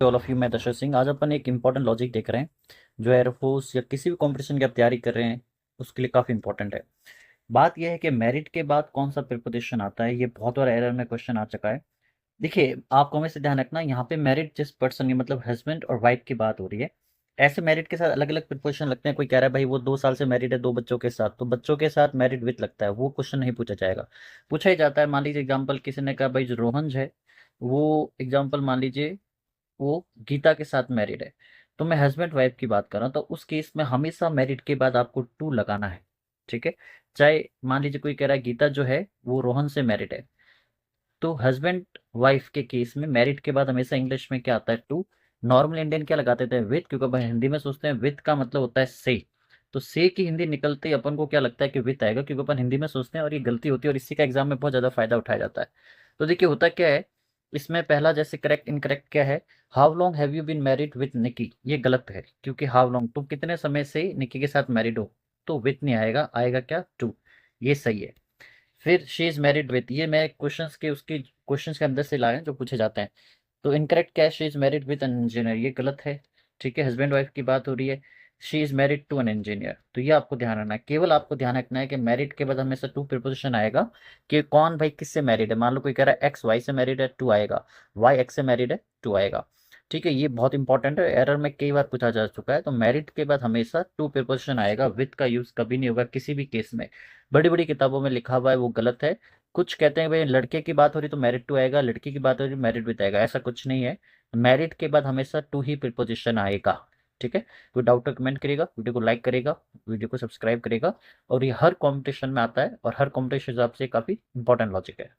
All of you, मैं दशरथ सिंह। आज अपन एक इंपॉर्टेंट लॉजिक देख रहे हैं जो एयरफोर्स या किसी भी कंपटीशन की आप तैयारी कर रहे हैं उसके लिए काफ़ी इंपॉर्टेंट है। बात यह है कि मेरिट के बाद कौन सा प्रिपोजिशन आता है, ये बहुत बार एरर में क्वेश्चन आ चुका है। देखिए, आपको हमेशा ध्यान रखना, यहाँ पे मेरिट जिस पर्सन की मतलब हस्बैंड और वाइफ की बात हो रही है। ऐसे मेरिट के साथ अलग अलग प्रिपोजिशन लगते हैं। कोई कह रहा है भाई वो 2 साल से मैरिड है 2 बच्चों के साथ, तो बच्चों के साथ मैरिड विथ लगता है, वो क्वेश्चन नहीं पूछा जाएगा। पूछा ही जाता है, मान लीजिए एग्जाम्पल किसी ने कहा भाई जो रोहन है वो एग्जाम्पल मान लीजिए वो गीता के साथ मैरिड है, तो मैं हस्बैंड वाइफ की बात कर रहा हूँ, तो उस केस में हमेशा मैरिड के बाद आपको टू लगाना है। ठीक है। चाहे मान लीजिए कोई कह रहा है गीता जो है वो रोहन से मैरिड है, तो हस्बैंड वाइफ के केस में मैरिड के बाद हमेशा इंग्लिश में क्या आता है? टू। नॉर्मल इंडियन क्या लगाते थे? विथ, क्योंकि अपन हिंदी में सोचते हैं विथ का मतलब होता है से। तो से की हिंदी निकलते ही अपन को क्या लगता है कि विथ आएगा, क्योंकि अपन हिंदी में सोचते हैं और ये गलती होती है और इसी का एग्जाम में बहुत ज़्यादा फायदा उठाया जाता है। तो देखिए होता क्या है इसमें, पहला जैसे करेक्ट इनकरेक्ट क्या है, how long have you been married with Nikki, ये गलत है, क्योंकि हाउ लॉन्ग तुम कितने समय से निकी के साथ मैरिड हो, तो विथ नहीं आएगा, आएगा क्या? टू। ये सही है। फिर शी इज मैरिड विथ, ये मैं क्वेश्चंस के उसकी क्वेश्चंस के अंदर से लाए हैं जो पूछे जाते हैं। तो इनकरेक्ट क्या है? She is married with an engineer, ये गलत है। ठीक है, हस्बैंड वाइफ की बात हो रही है। She is married to an engineer, तो ये आपको ध्यान रखना है। केवल आपको ध्यान रखना है कि मैरिड के बाद हमेशा टू प्रिपोजिशन आएगा कि कौन भाई किससे मैरिड है। मान लो कोई कह रहा है एक्स वाई से मैरिड है, टू आएगा। वाई एक्स से मैरिड है, टू आएगा। ठीक है, ये बहुत इंपॉर्टेंट है, एरर में कई बार पूछा जा चुका है। तो मैरिड के बाद हमेशा टू प्रिपोजिशन आएगा, विथ का यूज कभी नहीं होगा किसी भी केस में। बड़ी बड़ी किताबों में लिखा हुआ है, वो गलत है। कुछ कहते हैं भाई लड़के की बात हो रही तो मैरिड टू आएगा, लड़की की बात हो रही तो मैरिड विद आएगा, ऐसा कुछ नहीं है। मैरिड के बाद हमेशा टू ही प्रिपोजिशन आएगा। ठीक है। कोई डाउट है कमेंट करेगा, वीडियो को लाइक करेगा, वीडियो को सब्सक्राइब करेगा। और ये हर कॉम्पिटिशन में आता है और हर कॉम्पिटिशन हिसाब से काफ़ी इंपॉर्टेंट लॉजिक है।